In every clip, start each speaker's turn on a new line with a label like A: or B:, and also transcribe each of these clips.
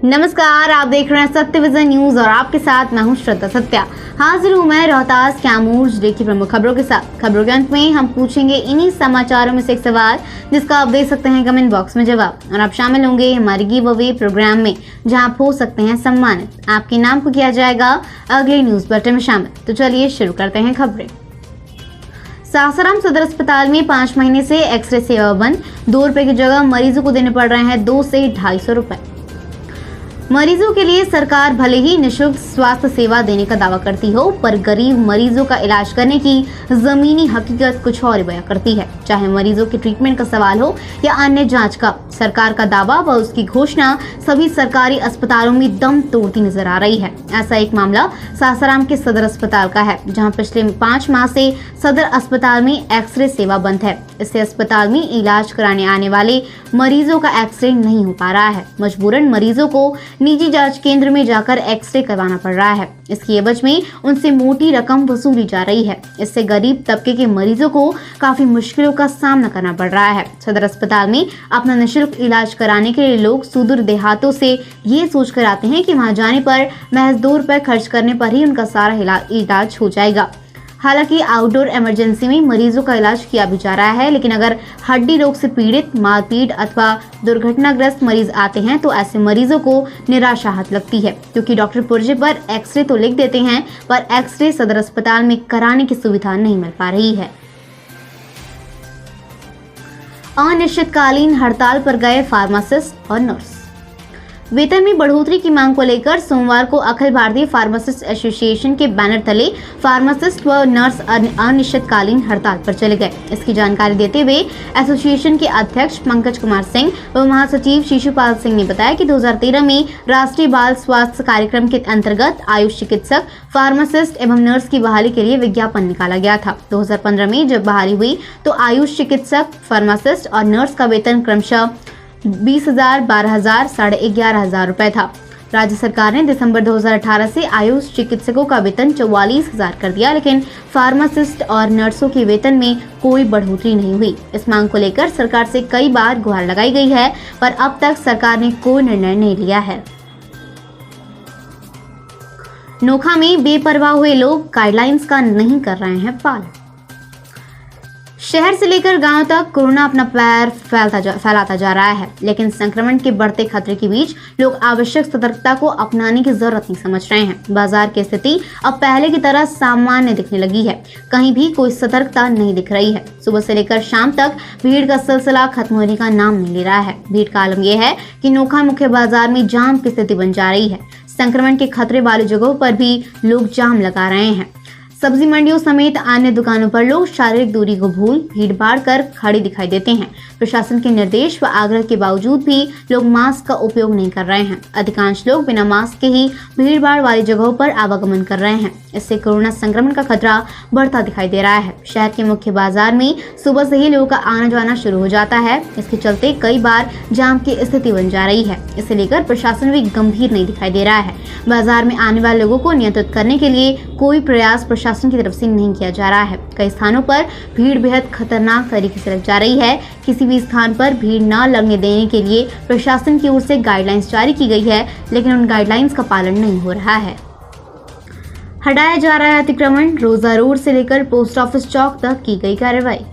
A: नमस्कार, आप देख रहे हैं सत्य विजन न्यूज और आपके साथ मैं हूं श्रद्धा सत्या। हाजिर हूं मैं रोहतास कैमूर जिले की प्रमुख खबरों के साथ। खबरों के अंत में हम पूछेंगे इन्हीं समाचारों में से एक सवाल जिसका आप दे सकते हैं कमेंट बॉक्स में जवाब, और आप शामिल होंगे हमारे गिव अवे प्रोग्राम में जहां आप हो सकते हैं सम्मानित। आपके नाम को किया जाएगा अगले न्यूज बुलेटिन में शामिल। तो चलिए शुरू करते हैं खबरें। सासाराम सदर अस्पताल में 5 महीने से एक्सरे सेवा बंद। 2 रुपए की जगह मरीजों को देने पड़ रहे हैं 2 से 250 रुपए। मरीजों के लिए सरकार भले ही निःशुल्क स्वास्थ्य सेवा देने का दावा करती हो, पर गरीब मरीजों का इलाज करने की जमीनी हकीकत कुछ और बयां करती है। चाहे मरीजों के ट्रीटमेंट का सवाल हो या अन्य जांच का, सरकार का दावा व उसकी घोषणा सभी सरकारी अस्पतालों में दम तोड़ती नजर आ रही है। ऐसा एक मामला सासाराम के सदर अस्पताल का है, जहां पिछले 5 माह से सदर अस्पताल में एक्सरे सेवा बंद है। इससे अस्पताल में इलाज कराने आने वाले मरीजों का एक्सरे नहीं हो पा रहा है। मजबूरन मरीजों को निजी जांच केंद्र में जाकर एक्सरे करवाना पड़ रहा है। इसकी एवज में उनसे मोटी रकम वसूली जा रही है। इससे गरीब तबके के मरीजों को काफी मुश्किलों का सामना करना पड़ रहा है। सदर अस्पताल में अपना निःशुल्क इलाज कराने के लिए लोग सुदूर देहातों से ये सोच कर आते हैं कि वहां जाने पर महज 2 रुपए खर्च करने पर ही उनका सारा इलाज हो जाएगा। हालांकि आउटडोर इमरजेंसी में मरीजों का इलाज किया भी जा रहा है, लेकिन अगर हड्डी रोग से पीड़ित, मारपीट अथवा दुर्घटनाग्रस्त मरीज आते हैं तो ऐसे मरीजों को निराशा हाथ लगती है, क्योंकि डॉक्टर पुर्जे पर एक्सरे तो लिख देते हैं, पर एक्सरे सदर अस्पताल में कराने की सुविधा नहीं मिल पा रही है। अनिश्चितकालीन हड़ताल पर गए फार्मासिस्ट और नर्स। वेतन में बढ़ोतरी की मांग को लेकर सोमवार को अखिल भारतीय फार्मासिस्ट एसोसिएशन के बैनर तले फार्मासिस्ट व नर्स अनिश्चितकालीन हड़ताल पर चले गए। इसकी जानकारी देते हुए एसोसिएशन के अध्यक्ष पंकज कुमार सिंह व महासचिव शिशुपाल सिंह ने बताया कि 2013 में राष्ट्रीय बाल स्वास्थ्य कार्यक्रम के अंतर्गत आयुष चिकित्सक, फार्मासिस्ट एवं नर्स की बहाली के लिए विज्ञापन निकाला गया था। 2015 में जब बहाली हुई तो आयुष चिकित्सक, फार्मासिस्ट और नर्स का वेतन क्रमशः 20,000, 12,000, 11,500 रुपए था। राज्य सरकार ने दिसंबर 2018 से आयुष चिकित्सकों का वेतन 44,000 कर दिया, लेकिन फार्मासिस्ट और नर्सों के वेतन में कोई बढ़ोतरी नहीं हुई। इस मांग को लेकर सरकार से कई बार गुहार लगाई गई है, पर अब तक सरकार ने कोई निर्णय नहीं लिया है। नोखा में बेपरवाह हुए लोग गाइडलाइंस का नहीं कर रहे हैं पालन। शहर से लेकर गांव तक कोरोना अपना पैर फैलाता जा रहा है, लेकिन संक्रमण के बढ़ते खतरे के बीच लोग आवश्यक सतर्कता को अपनाने की जरूरत नहीं समझ रहे हैं। बाजार की स्थिति अब पहले की तरह सामान्य दिखने लगी है, कहीं भी कोई सतर्कता नहीं दिख रही है। सुबह से लेकर शाम तक भीड़ का सिलसिला खत्म होने का नाम नहीं ले रहा है। भीड़ का आलम यह है कि नोखा मुख्य बाजार में जाम की स्थिति बन जा रही है। संक्रमण के खतरे वाली जगहों पर भी लोग जाम लगा रहे हैं। सब्जी मंडियों समेत अन्य दुकानों पर लोग शारीरिक दूरी को भूल भीड़ भाड़ कर खड़े दिखाई देते हैं। प्रशासन के निर्देश व आग्रह के बावजूद भी लोग मास्क का उपयोग नहीं कर रहे हैं। अधिकांश लोग बिना मास्क के ही भीड़ भाड़ वाली जगहों पर आवागमन कर रहे हैं। इससे कोरोना संक्रमण का खतरा बढ़ता दिखाई दे रहा है। शहर के मुख्य बाजार में सुबह से ही लोगों का आना जाना शुरू हो जाता है। इसके चलते कई बार जाम की स्थिति बन जा रही है। इसे लेकर प्रशासन भी गंभीर नहीं दिखाई दे रहा है। बाजार में आने वाले लोगों को नियंत्रित करने के लिए कोई प्रयास प्रशासन की तरफ से नहीं किया जा रहा है। कई स्थानों पर भीड़ बेहद खतरनाक तरीके से लग जा रही है। किसी भी स्थान पर भीड़ न लगने देने के लिए प्रशासन की ओर से गाइडलाइंस जारी की गई है, लेकिन उन गाइडलाइंस का पालन नहीं हो रहा है। हटाया जा रहा है अतिक्रमण। रोजा रोड से लेकर पोस्ट ऑफिस चौक तक की गई कार्रवाई।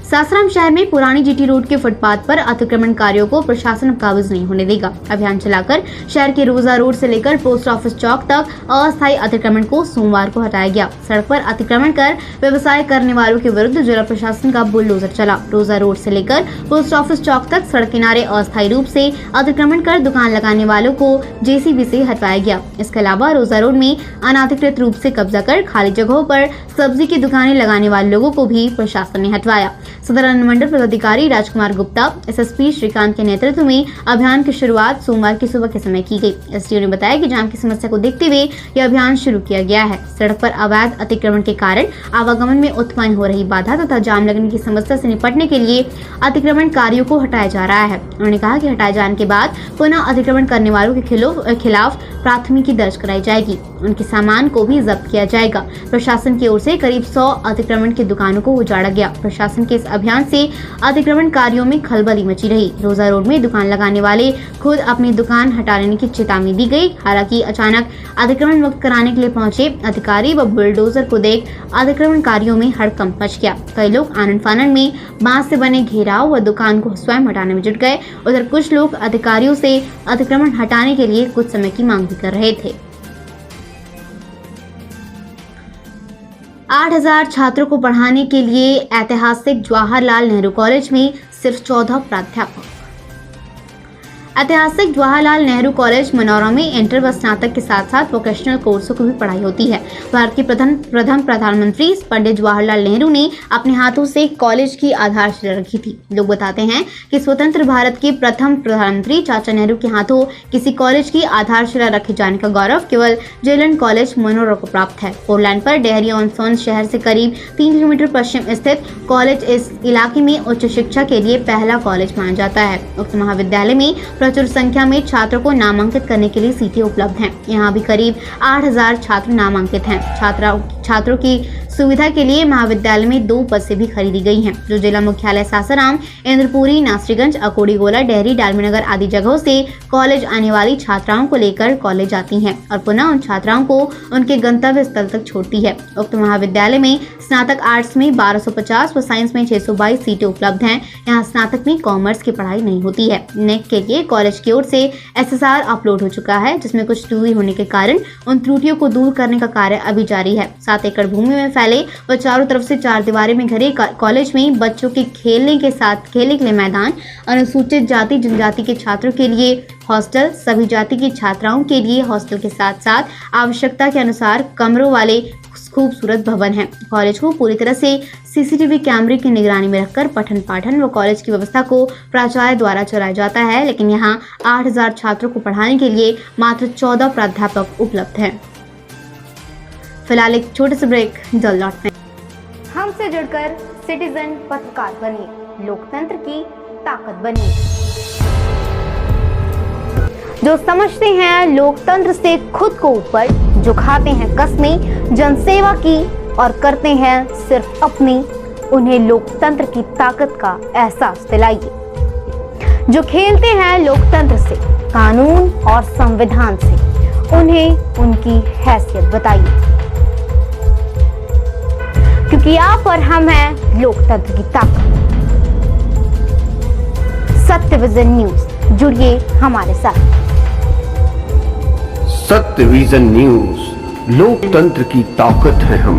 A: सासाराम शहर में पुरानी जीटी रोड के फुटपाथ पर अतिक्रमणकारियों को प्रशासन अब काबूज नहीं होने देगा। अभियान चलाकर शहर के रोजा रोड से लेकर पोस्ट ऑफिस चौक तक अस्थायी अतिक्रमण को सोमवार को हटाया गया। सड़क पर अतिक्रमण कर व्यवसाय करने वालों के विरुद्ध जिला प्रशासन का बुलडोजर चला। रोजा रोड से लेकर पोस्ट ऑफिस चौक तक सड़क किनारे अस्थायी रूप से अतिक्रमण कर दुकान लगाने वालों को जेसीबी से हटवाया गया। इसके अलावा रोजा रोड में अनाधिकृत रूप से कब्जा कर खाली जगहों पर सब्जी की दुकानें लगाने वाले लोगों को भी प्रशासन ने हटवाया। सदर अनुमंडल पदाधिकारी राजकुमार गुप्ता, एसएसपी श्रीकांत के नेतृत्व में अभियान की शुरुआत सोमवार की सुबह के समय की गई। एसडीओ ने बताया कि जाम की समस्या को देखते हुए यह अभियान शुरू किया गया है। सड़क पर अवैध अतिक्रमण के कारण आवागमन में उत्पन्न हो रही बाधा तथा जाम लगने की समस्या से निपटने के लिए अतिक्रमणकारियों को हटाया जा रहा है। उन्होंने कहा कि हटाए जाने के बाद पुनः अतिक्रमण करने वालों के खिलाफ प्राथमिकी दर्ज कराई जाएगी। उनके सामान को भी जब्त किया जाएगा। प्रशासन की ओर से करीब 100 अतिक्रमण की दुकानों को उजाड़ा गया। प्रशासन के इस अभियान से अतिक्रमणकारियों में खलबली मची रही। रोजा रोड में दुकान लगाने वाले खुद अपनी दुकान हटा लेने की चेतावनी दी गई। हालांकि अचानक अतिक्रमण मुक्त कराने के लिए पहुंचे अधिकारी व बुलडोजर को देख अतिक्रमणकारियों में हड़कंप मच गया। कई लोग आनन फानन में बांस से बने घेराव व दुकान को स्वयं हटाने में जुट गए। उधर कुछ लोग अधिकारियों से अतिक्रमण हटाने के लिए कुछ समय की मांग भी कर रहे थे। 8,000 छात्रों को पढ़ाने के लिए ऐतिहासिक जवाहरलाल नेहरू कॉलेज में सिर्फ 14 प्राध्यापक। ऐतिहासिक जवाहरलाल नेहरू कॉलेज मनौरा में इंटर व स्नातक के साथ साथ वोकेशनल कोर्सों की भी पढ़ाई होती है। भारत के प्रथम प्रधानमंत्री पंडित जवाहरलाल नेहरू ने अपने हाथों से कॉलेज की आधारशिला रखी थी। लोग बताते हैं कि स्वतंत्र भारत के प्रथम प्रधानमंत्री चाचा नेहरू के हाथों किसी कॉलेज की आधारशिला रखे जाने का गौरव केवल जेएलएन कॉलेज मनौरा को प्राप्त है। फोरलाइन पर डेहरी ऑन सोन शहर से करीब 3 किलोमीटर पश्चिम स्थित कॉलेज इस इलाके में उच्च शिक्षा के लिए पहला कॉलेज माना जाता है। उक्त महाविद्यालय में प्रचुर संख्या में छात्रों को नामांकित करने के लिए सीटें उपलब्ध हैं। यहाँ भी करीब 8,000 छात्र नामांकित हैं। छात्रों की सुविधा के लिए महाविद्यालय में 2 बसें भी खरीदी गई हैं, जो जिला मुख्यालय सासाराम, इंद्रपुरी, नासरीगंज, अकोड़ी गोला, डेहरी, डालमीनगर आदि जगहों से कॉलेज आने वाली छात्राओं को लेकर कॉलेज आती हैं और पुनः उन छात्राओं को उनके गंतव्य स्थल तक छोड़ती है। उक्त महाविद्यालय में स्नातक आर्ट्स में 1250 व साइंस में 622 सीटें उपलब्ध हैं। यहाँ स्नातक में कॉमर्स की पढ़ाई नहीं होती है। नेट के लिए कॉलेज की ओर से SSR अपलोड हो चुका है, जिसमें कुछ त्रुटि होने के कारण उन त्रुटियों को दूर करने का कार्य अभी जारी है। 7 एकड़ भूमि में फैले व चारों तरफ से 4 दीवारें में घिरे कॉलेज में बच्चों के खेलने के लिए मैदान, अनुसूचित जाति जनजाति के छात्रों के लिए हॉस्टल, सभी जाति की छात्राओं के लिए हॉस्टल के साथ साथ आवश्यकता के अनुसार कमरों वाले खूबसूरत भवन है। कॉलेज को पूरी तरह से CCTV कैमरे की निगरानी में रखकर पठन पाठन व कॉलेज की व्यवस्था को प्राचार्य द्वारा चलाया जाता है, लेकिन यहाँ 8,000 छात्रों को पढ़ाने के लिए मात्र 14 प्राध्यापक उपलब्ध हैं। फिलहाल एक छोटे से ब्रेक, जल्द लौटते हैं। हमसे जुड़कर सिटीजन पत्रकार बनिए, लोकतंत्र की ताकत बनिए। जो समझते हैं लोकतंत्र से खुद को ऊपर, जो खाते हैं कस्में जनसेवा की और करते हैं सिर्फ अपनी, उन्हें लोकतंत्र की ताकत का एहसास दिलाइए। जो खेलते हैं लोकतंत्र से, कानून और संविधान से, उन्हें उनकी हैसियत बताइए, क्योंकि आप और हम हैं लोकतंत्र की ताकत। सत्य विजन न्यूज, जुड़िए हमारे साथ।
B: सत्य विजन न्यूज, लोकतंत्र की ताकत है हम।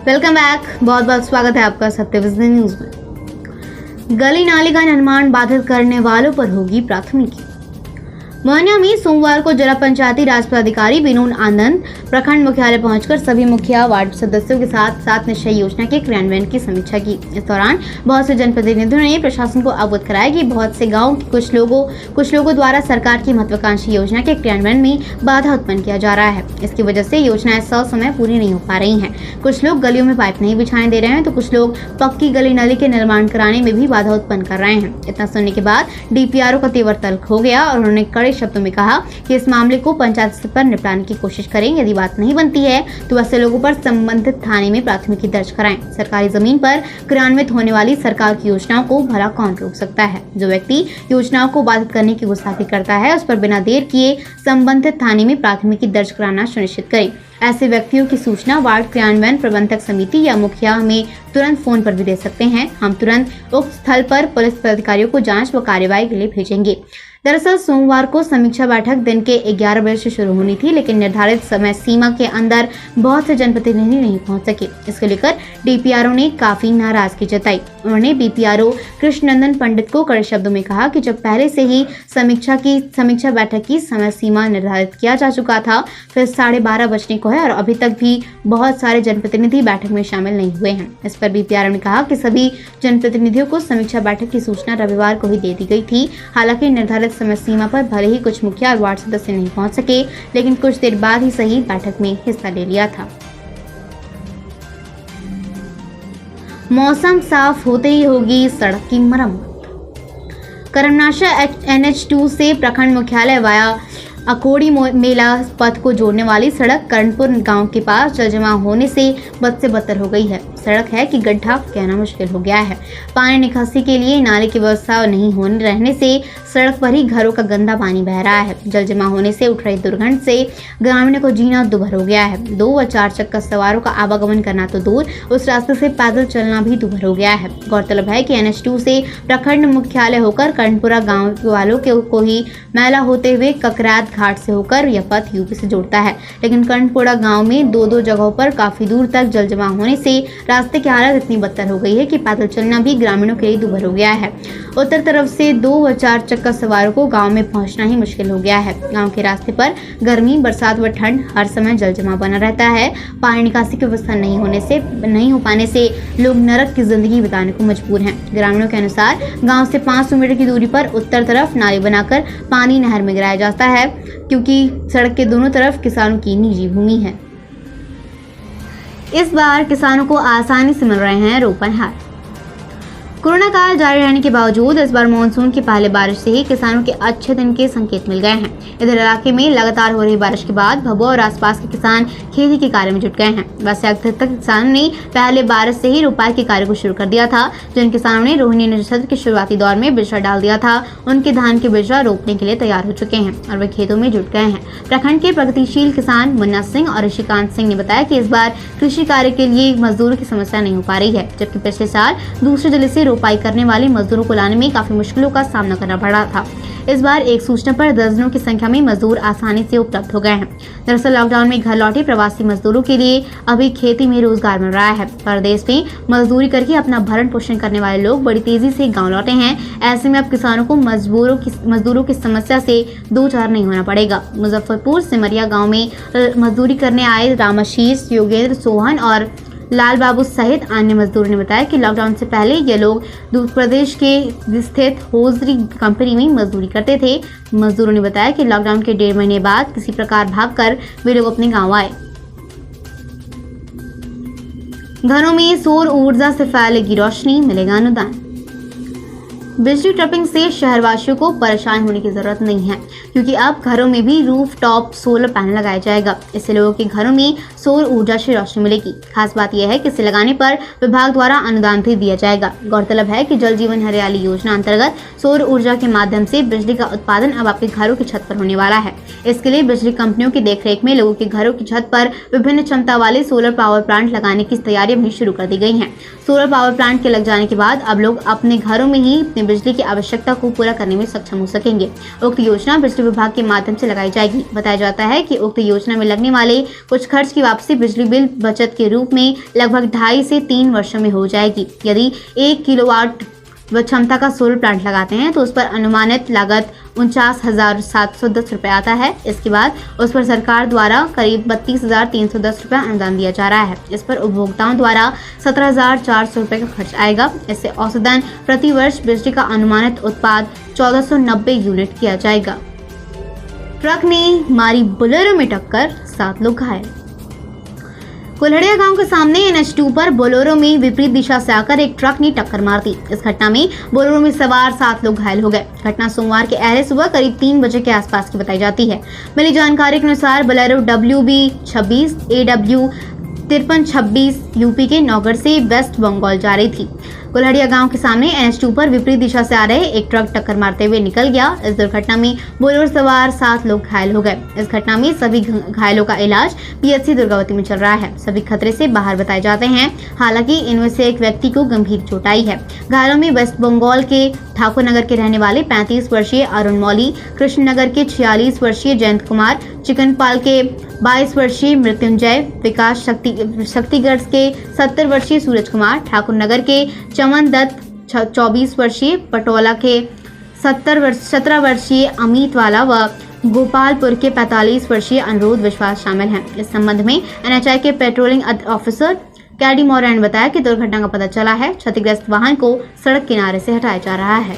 A: वेलकम बैक, बहुत बहुत स्वागत है आपका सत्य विजन न्यूज में। गली नाली का निर्माण बाधित करने वालों पर होगी प्राथमिकी। मोहनिया में सोमवार को जिला पंचायती राज पदाधिकारी विनोद आनंद प्रखंड मुख्यालय पहुंचकर सभी मुखिया वार्ड सदस्यों के साथ 7 निश्चय योजना के क्रियान्वयन की समीक्षा की। इस दौरान बहुत से जनप्रतिनिधियों ने प्रशासन को अवगत कराया कि बहुत से गाँव के कुछ लोगों द्वारा सरकार की महत्वाकांक्षी योजना के क्रियान्वयन में बाधा उत्पन्न किया जा रहा है। इसकी वजह से योजनाएं समय पूरी नहीं हो पा रही है। कुछ लोग गलियों में पाइप नहीं बिछाने दे रहे हैं, तो कुछ लोग पक्की गली नली के निर्माण कराने में भी बाधा उत्पन्न कर रहे हैं। इतना सुनने के बाद DPRO का तेवर तल्ख हो गया और उन्होंने कड़े शब्दों में कहा कि इस मामले को पंचायत स्तर पर निपटाने की कोशिश करें। यदि बात नहीं बनती है तो ऐसे लोगों पर संबंधित थाने में प्राथमिकी दर्ज कराएं। सरकारी जमीन पर क्रियान्वित होने वाली सरकार की योजनाओं को भला कौन रोक सकता है। जो व्यक्ति योजनाओं को बाधित करने की गुस्ताखी करता है, उस पर बिना देर किए संबंधित थाने में प्राथमिकी दर्ज कराना सुनिश्चित करें। ऐसे व्यक्तियों की सूचना वार्ड क्रियान्वयन प्रबंधक समिति या मुखिया हमें तुरंत फोन पर भी दे सकते हैं। हम तुरंत उक्त स्थल पर पुलिस अधिकारियों को जांच व कार्यवाही के लिए भेजेंगे। दरअसल सोमवार को समीक्षा बैठक दिन के 11 बजे से शुरू होनी थी, लेकिन निर्धारित समय सीमा के अंदर बहुत से जनप्रतिनिधि नहीं पहुंच सके। इसको लेकर DPRO ने काफी नाराजगी जताई। उन्होंने BPRO कृष्णनंदन पंडित को कड़े शब्दों में कहा कि जब पहले से ही समीक्षा बैठक की समय सीमा निर्धारित किया जा चुका था, फिर 12:30 बजने को है और अभी तक भी बहुत सारे जनप्रतिनिधि बैठक में शामिल नहीं हुए हैं। इस पर BPRO ने कहा कि सभी जनप्रतिनिधियों को समीक्षा बैठक की सूचना रविवार को ही दे दी गई थी। हालांकि निर्धारित समय सीमा पर भले ही कुछ मुखिया और वार्ड सदस्य नहीं पहुंच सके, लेकिन कुछ देर बाद ही सही बैठक में हिस्सा ले लिया था। मौसम साफ होते ही होगी सड़क की मरम्मत। करमनाशा NH2 से प्रखंड मुख्यालय वाया अकोड़ी मेला पथ को जोड़ने वाली सड़क कर्णपुर गांव के पास जलजमाव होने से बद से बदतर हो गई है। सड़क है कि गड्ढा कहना मुश्किल हो गया है। पानी निकासी के लिए नाले की व्यवस्था नहीं होने रहने से सड़क पर ही घरों का गंदा पानी बह रहा है। जलजमाव होने से उठ रही दुर्गंध से ग्रामीणों को जीना दुभर हो गया है। 2 व 4 चक्का सवारों का आवागमन करना तो दूर, उस रास्ते से पैदल चलना भी दुभर हो गया है। गौरतलब है कि NH2 से प्रखंड मुख्यालय होकर कर्णपुरा गाँव वालों को ही मैला होते हुए ककरात घाट से होकर यह पथ यूपी से जोड़ता है, लेकिन कर्णपुरा गांव में 2 जगहों पर काफी दूर तक जल जमाव होने से रास्ते की हालत इतनी बदतर हो गई है कि पैदल चलना भी ग्रामीणों के लिए दुभर हो गया है। उत्तर तरफ से 2 व 4 चक्का सवारों को गांव में पहुंचना ही मुश्किल हो गया है। गांव के रास्ते पर गर्मी, बरसात व ठंड हर समय जल जमाव बना रहता है। पानी निकासी की व्यवस्था नहीं हो पाने से लोग नरक की जिंदगी बिताने को मजबूर हैं। ग्रामीणों के अनुसार गाँव से 500 मीटर की दूरी पर उत्तर तरफ नाली बनाकर पानी नहर में गिराया जाता है, क्योंकि सड़क के दोनों तरफ किसानों की निजी भूमि है। इस बार किसानों को आसानी से मिल रहे हैं रोपनहार। कोरोना काल जारी रहने के बावजूद इस बार मानसून की पहले बारिश से ही किसानों के अच्छे दिन के संकेत मिल गए हैं। इधर इलाके में लगातार हो रही बारिश के बाद भभुआ और आसपास के किसान खेती के कार्य में जुट गए हैं। वैसे अधिकतर किसानों ने पहले बारिश से ही रोपाई के कार्य को शुरू कर दिया था। जिन किसानों ने रोहिणी नक्षत्र के शुरुआती दौर में बिजरा डाल दिया था, उनके धान के बिजरा रोपने के लिए तैयार हो चुके हैं और वे खेतों में जुट गए हैं। प्रखंड के प्रगतिशील किसान मुन्ना सिंह और ऋषिकांत सिंह ने बताया कि इस बार कृषि कार्य के लिए मजदूरों की समस्या नहीं हो पा रही है, जबकि पिछले साल दूसरे जिले से रोपाई करने वाले मजदूरों को लाने में काफी मुश्किलों का सामना करना पड़ रहा था। इस बार एक सूचना पर दर्जनों की संख्या में मजदूर आसानी से उपलब्ध हो गए हैं। दरअसल लॉकडाउन में घर लौटे प्रवासी मजदूरों के लिए अभी खेती में रोजगार मिल रहा है। परदेश में मजदूरी करके अपना भरण पोषण करने वाले लोग बड़ी तेजी से गांव लौटे हैं। ऐसे में अब किसानों को मजदूरों की समस्या से दो चार नहीं होना पड़ेगा। मुजफ्फरपुर सिमरिया गाँव में मजदूरी करने आए रामाशीष, योगेंद्र, सोहन और लाल बाबू सहित अन्य मजदूरों ने बताया कि लॉकडाउन से पहले ये लोग दूर प्रदेश के स्थित होजरी कंपनी में मजदूरी करते थे। मजदूरों ने बताया कि लॉकडाउन के 1.5 महीने बाद किसी प्रकार भागकर वे लोग अपने गांव आए। घरों में सौर ऊर्जा से फैलेगी रोशनी, मिलेगा अनुदान। बिजली ट्रिपिंग से शहरवासियों को परेशान होने की जरूरत नहीं है, क्योंकि अब घरों में भी रूफ टॉप सोलर पैनल लगाया जाएगा। इससे लोगों के घरों में सौर ऊर्जा से रोशनी मिलेगी। खास बात यह है कि इसे लगाने पर विभाग द्वारा अनुदान भी दिया जाएगा। गौरतलब है कि जल जीवन हरियाली योजना अंतर्गत सौर ऊर्जा के माध्यम से बिजली का उत्पादन अब आपके घरों की छत पर होने वाला है। इसके लिए बिजली कंपनियों की देखरेख में लोगों के घरों की छत पर विभिन्न क्षमता वाले सोलर पावर प्लांट लगाने की तैयारियां भी शुरू कर दी गई हैं। सोलर पावर प्लांट के लग जाने के बाद अब लोग अपने घरों में ही अपनी बिजली की आवश्यकता को पूरा करने में सक्षम हो सकेंगे। उक्त योजना बिजली विभाग के माध्यम से लगाई जाएगी। बताया जाता है कि उक्त योजना में लगने वाले कुछ खर्च की वापसी बिजली बिल बचत के रूप में लगभग 2.5 से 3 वर्षों में हो जाएगी। यदि 1 किलोवाट क्षमता का सोलर प्लांट लगाते हैं तो उस पर अनुमानित लागत 49,710 रुपए आता है। इसके बाद उस पर सरकार द्वारा करीब 32,310 रुपए अनुदान दिया जा रहा है। इस पर उपभोक्ताओं द्वारा 17,400 रुपए का खर्च आएगा। इससे औसतन प्रति वर्ष बिजली का अनुमानित उत्पाद 1490 यूनिट किया जाएगा। ट्रक ने मारी बोलेरो में टक्कर, 7 लोग घायल। कुल्हड़िया गांव के सामने NH2 पर बोलेरो में विपरीत दिशा से आकर एक ट्रक ने टक्कर मार दी। इस घटना में बोलेरो में सवार 7 लोग घायल हो गए। घटना सोमवार के अहले सुबह करीब 3 बजे के आसपास की बताई जाती है। मिली जानकारी के अनुसार बोलेरो WB26 AW 5326 यूपी के नौगढ़ से वेस्ट बंगाल जा रही थी। कुल्हड़िया गांव के सामने NH2 पर विपरीत दिशा से आ रहे एक ट्रक टक्कर मारते हुए निकल गया। इस दुर्घटना में बोलेरो सवार 7 लोग घायल हो गए। इस घटना में सभी घायलों का इलाज PHC दुर्गावती में चल रहा है। सभी खतरे से बाहर बताए जाते हैं। हालांकि इनमें से एक व्यक्ति को गंभीर चोट आई है। घायलों में वेस्ट बंगाल के ठाकुर नगर के रहने वाले 35 वर्षीय अरुण मौली, कृष्णनगर के 46 वर्षीय जयंत कुमार, चिकनपाल के 22 वर्षीय मृत्युंजय, विकास शक्तिगढ़ के 70 वर्षीय सूरज कुमार, ठाकुर नगर के चमन दत्त 24 वर्षीय, पटोला के 17 वर्षीय अमित वाला व गोपालपुर के 45 वर्षीय अनुरोध विश्वास शामिल हैं। इस संबंध में NHI के पेट्रोलिंग ऑफिसर कैडी मौर्य ने बताया कि दुर्घटना का पता चला है। क्षतिग्रस्त वाहन को सड़क किनारे से हटाया जा रहा है।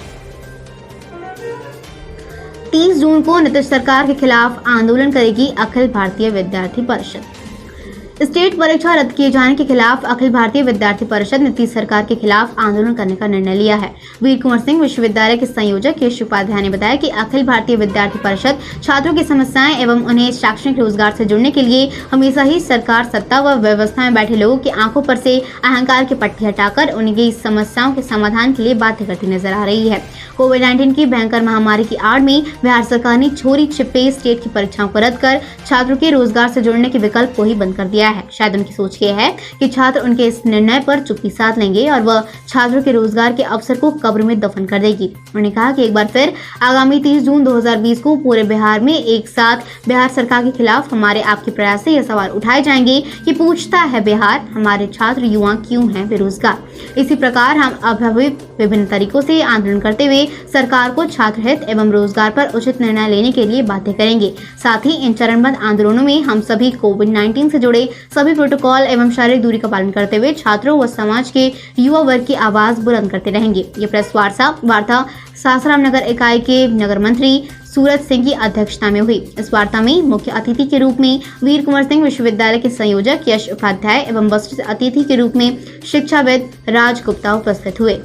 A: 30 जून को नीतीश सरकार के खिलाफ आंदोलन करेगी अखिल भारतीय विद्यार्थी परिषद। स्टेट परीक्षा रद्द किए जाने के खिलाफ अखिल भारतीय विद्यार्थी परिषद ने नीतीश सरकार के खिलाफ आंदोलन करने का निर्णय लिया है। वीर कुंवर सिंह विश्वविद्यालय के संयोजक यश उपाध्याय ने बताया कि अखिल भारतीय विद्यार्थी परिषद छात्रों की समस्याएं एवं उन्हें शैक्षणिक रोजगार से जुड़ने के लिए हमेशा ही सरकार, सत्ता व व्यवस्था में बैठे लोगों की आंखों पर से अहंकार की पट्टी हटाकर उनकी समस्याओं के समाधान के लिए बाध्य करती नजर आ रही है। कोविड-19 की भयंकर महामारी की आड़ में बिहार सरकार ने छोरी छिपे स्टेट की परीक्षाओं को रद्द कर छात्रों के रोजगार से जुड़ने के विकल्प को ही बंद कर दिया है। शायद उनकी सोच ये है कि छात्र उनके इस निर्णय पर चुप्पी साध लेंगे और वह छात्रों के रोजगार के अवसर को कब्र में दफन कर देगी। उन्होंने कहा कि एक बार फिर आगामी 30 जून 2020 को पूरे बिहार में एक साथ बिहार सरकार के खिलाफ हमारे आपके प्रयास से यह सवाल उठाए जाएंगे कि पूछता है बिहार, हमारे छात्र युवा क्यों हैं बेरोजगार। इसी प्रकार हम अभी विभिन्न तरीकों से आंदोलन करते हुए सरकार को छात्र हित एवं रोजगार पर उचित निर्णय लेने के लिए बाध्य करेंगे। साथ ही इन चरणबद्ध आंदोलनों में हम सभी कोविड-19 से जुड़े सभी प्रोटोकॉल एवं शारीरिक दूरी का पालन करते हुए छात्रों व समाज के युवा वर्ग की आवाज बुलंद करते रहेंगे। ये प्रेस वार्ता सासाराम नगर इकाई के नगर मंत्री सूरज सिंह की अध्यक्षता में हुई। इस वार्ता में मुख्य अतिथि के रूप में वीर कुंवर सिंह विश्वविद्यालय के संयोजक यश उपाध्याय एवं वरिष्ठ अतिथि के रूप में शिक्षाविद राज गुप्ता उपस्थित हुए।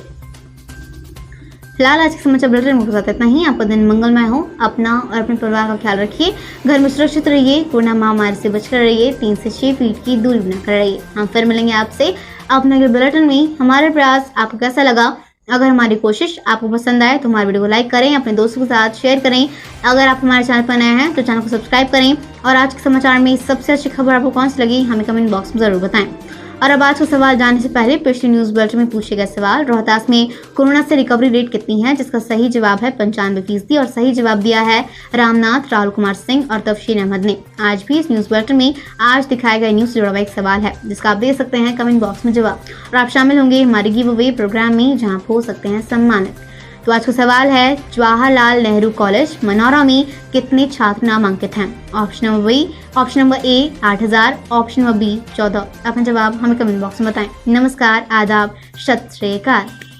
A: फिलहाल आज के समाचार बुलेटिन में बताते इतना ही। आपका दिन मंगलमय हो। अपना और अपने परिवार का ख्याल रखिए। घर में सुरक्षित रहिए। कोरोना महामारी से बचकर रहिए। 3 से 6 फीट की दूरी बनाकर रहिए। हम फिर मिलेंगे आपसे अपने अगले बुलेटिन में। हमारे प्रयास आपको कैसा लगा? अगर हमारी कोशिश आपको पसंद आए तो हमारे वीडियो को लाइक करें, अपने दोस्तों के साथ शेयर करें। अगर आप हमारे चैनल पर नए हैं तो चैनल को सब्सक्राइब करें। और आज के समाचार में सबसे अच्छी खबर आपको कौन सी लगी हमें कमेंट बॉक्स में जरूर बताएं। और अब आज का सवाल जानने से पहले पिछले न्यूज बुलेटिन में पूछे गए सवाल, रोहतास में कोरोना से रिकवरी रेट कितनी है, जिसका सही जवाब है 95% और सही जवाब दिया है रामनाथ, राहुल कुमार सिंह और तफशीन अहमद ने। आज भी इस न्यूज बुलेटिन में आज दिखाए गए न्यूज से जुड़ा हुआ एक सवाल है जिसका आप दे सकते हैं कमेंट बॉक्स में जवाब, और आप शामिल होंगे हमारे गिव अवे प्रोग्राम में जहाँ आप हो सकते हैं सम्मानित। तो आज का सवाल है, जवाहरलाल नेहरू कॉलेज मनौरा में कितने छात्र नामांकित हैं? Option number A 8000, option number B 14। अपना जवाब हमें कमेंट बॉक्स में बताएं। नमस्कार, आदाब, सत श्री अकाल।